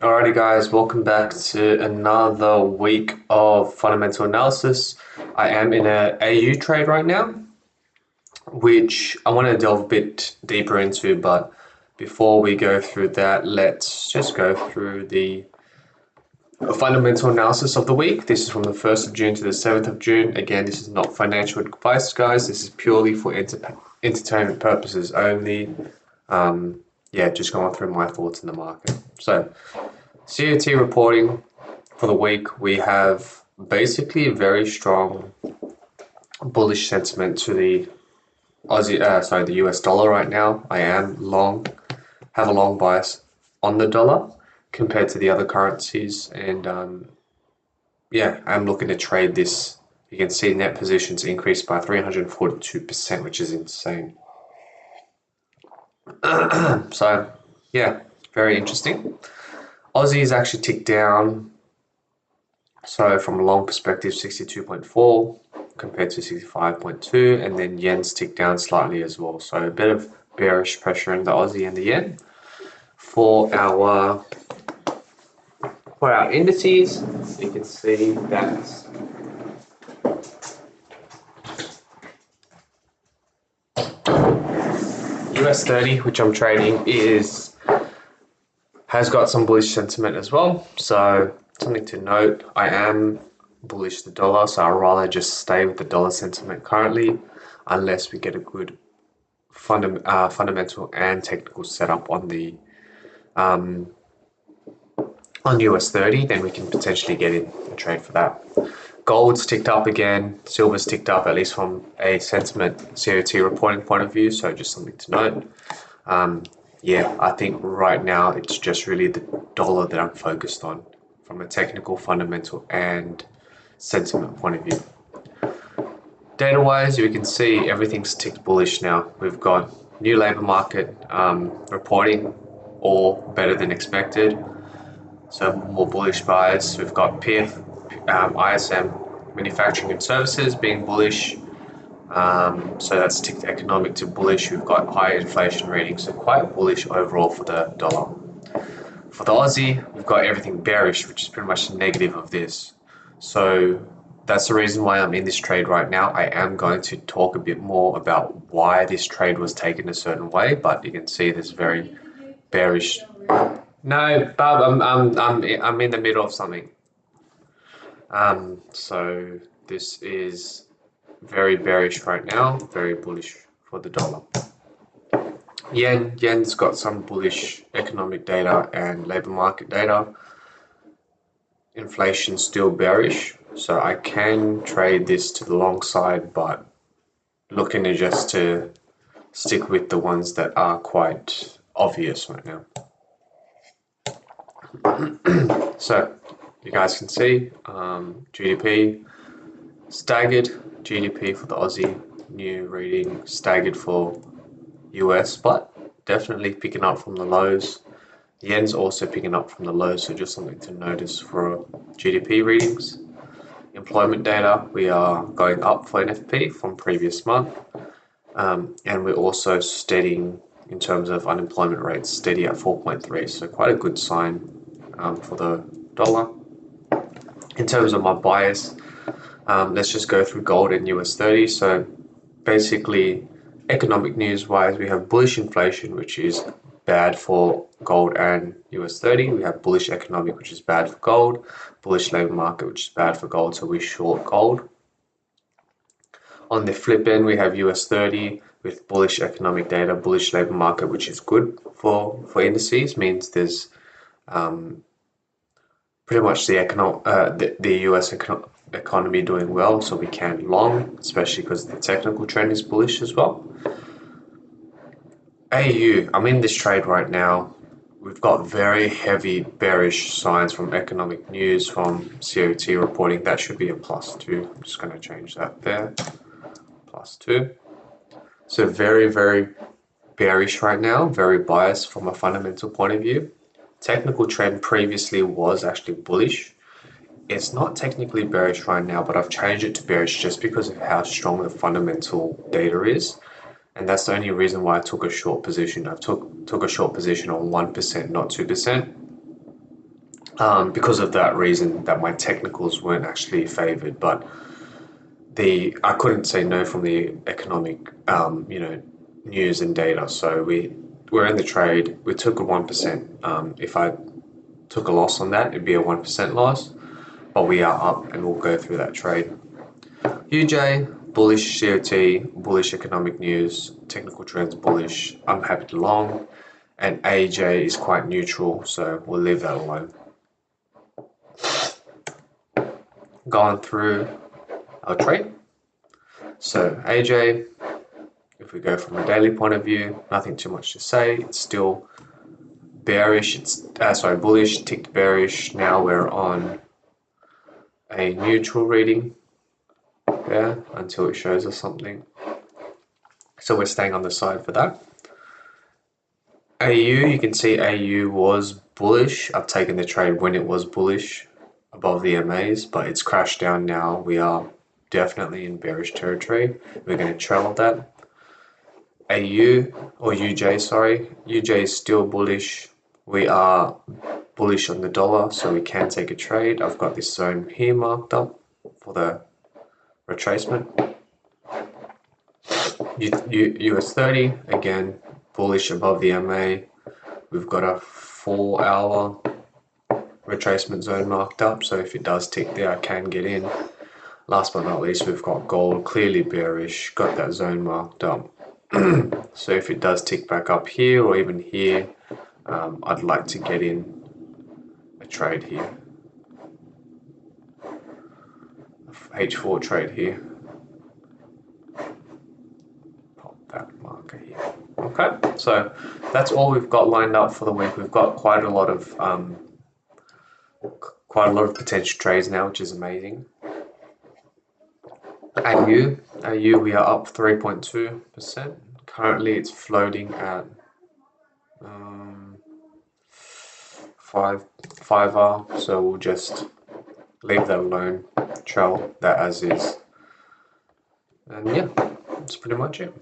Alrighty guys, welcome back to another week of fundamental analysis. I am in a AU trade right now, which I want to delve a bit deeper into, but before we go through that, let's just go through the fundamental analysis of the week. This is from the 1st of June to the 7th of June. Again, this is not financial advice, guys. This is purely for entertainment purposes only. Yeah, just going through my thoughts in the market. So, COT reporting for the week, we have basically a very strong bullish sentiment to the the US dollar right now. I am long, have a long bias on the dollar compared to the other currencies, and yeah, I'm looking to trade this. You can see net positions increased by 342%, which is insane. So yeah, very interesting. Aussie is actually ticked down. So from a long perspective, 62.4 compared to 65.2, and then yen's ticked down slightly as well. So a bit of bearish pressure in the Aussie and the yen. For our indices, you can see that US 30, which I'm trading, has got some bullish sentiment as well. So something to note, I am bullish the dollar, so I'd rather just stay with the dollar sentiment currently, unless we get a good fundamental and technical setup on the on US 30, then we can potentially get in and trade for that. Gold's ticked up again, silver's ticked up, at least from a sentiment COT reporting point of view, so just something to note. Yeah, I think right now it's just really the dollar that I'm focused on from a technical, fundamental, and sentiment point of view. Data-wise, you can see everything's ticked bullish now. We've got new labor market reporting, all better than expected. So more bullish bias. We've got PF, ISM, manufacturing and services being bullish. So that's ticked economic to bullish. We've got high inflation readings, so quite bullish overall for the dollar. For the Aussie, we've got everything bearish, which is pretty much the negative of this. So that's the reason why I'm in this trade right now. I am going to talk a bit more about why this trade was taken a certain way, but you can see this very bearish. No, Bob, I'm in the middle of something. So this is very bearish right now, very bullish for the dollar. Yen's got some bullish economic data and labor market data. Inflation still bearish, so I can trade this to the long side, but looking to just to stick with the ones that are quite obvious right now. So you guys can see GDP staggered, GDP for the Aussie, new reading staggered for US, but definitely picking up from the lows. The yen's also picking up from the lows, so just something to notice for GDP readings. Employment data, we are going up for NFP from previous month, and we're also steadying in terms of unemployment rates, steady at 4.3, so quite a good sign for the dollar. In terms of my bias, let's just go through gold and US 30. So basically, economic news wise, we have bullish inflation, which is bad for gold and US 30. We have bullish economic, which is bad for gold, bullish labor market, which is bad for gold, so we short gold. On the flip end, we have US 30 with bullish economic data, bullish labor market, which is good for indices, means there's pretty much the US economy doing well, so we can long, especially because the technical trend is bullish as well. AU, I'm in this trade right now. We've got very heavy bearish signs from economic news, from COT reporting. That should be a +2. I'm just going to change that there. +2. So very, very bearish right now, very biased from a fundamental point of view. Technical trend previously was actually bullish. It's not technically bearish right now, but I've changed it to bearish just because of how strong the fundamental data is. And that's the only reason why I took a short position. I took a short position on 1%, not 2%. because of that reason that my technicals weren't actually favored, but I couldn't say no from the economic news and data. So we're in the trade. We took a 1%. If I took a loss on that, it'd be a 1% loss, but we are up, and we'll go through that trade. UJ, bullish COT, bullish economic news, technical trends bullish. I'm happy to long, and AJ is quite neutral, so we'll leave that alone. Going through our trade. So AJ, if we go from a daily point of view, nothing too much to say. It's still bearish. Bullish, ticked bearish. Now we're on a neutral reading there until it shows us something. So we're staying on the side for that. AU, you can see AU was bullish. I've taken the trade when it was bullish above the MAs, but it's crashed down now. We are definitely in bearish territory. We're going to trail that. AU or UJ, sorry. UJ is still bullish. We are bullish on the dollar, so we can take a trade. I've got this zone here marked up for the retracement. US 30, again, bullish above the MA. We've got a 4-hour retracement zone marked up, so if it does tick there, I can get in. Last but not least, we've got gold, clearly bearish, got that zone marked up. So if it does tick back up here or even here, I'd like to get in a trade here. H4 trade here. Pop that marker here. Okay, so that's all we've got lined up for the week. We've got quite a lot of potential trades now, which is amazing. AU, we are up 3.2%. Currently, it's floating at 5R, so we'll just leave that alone, trail that as is. And yeah, that's pretty much it.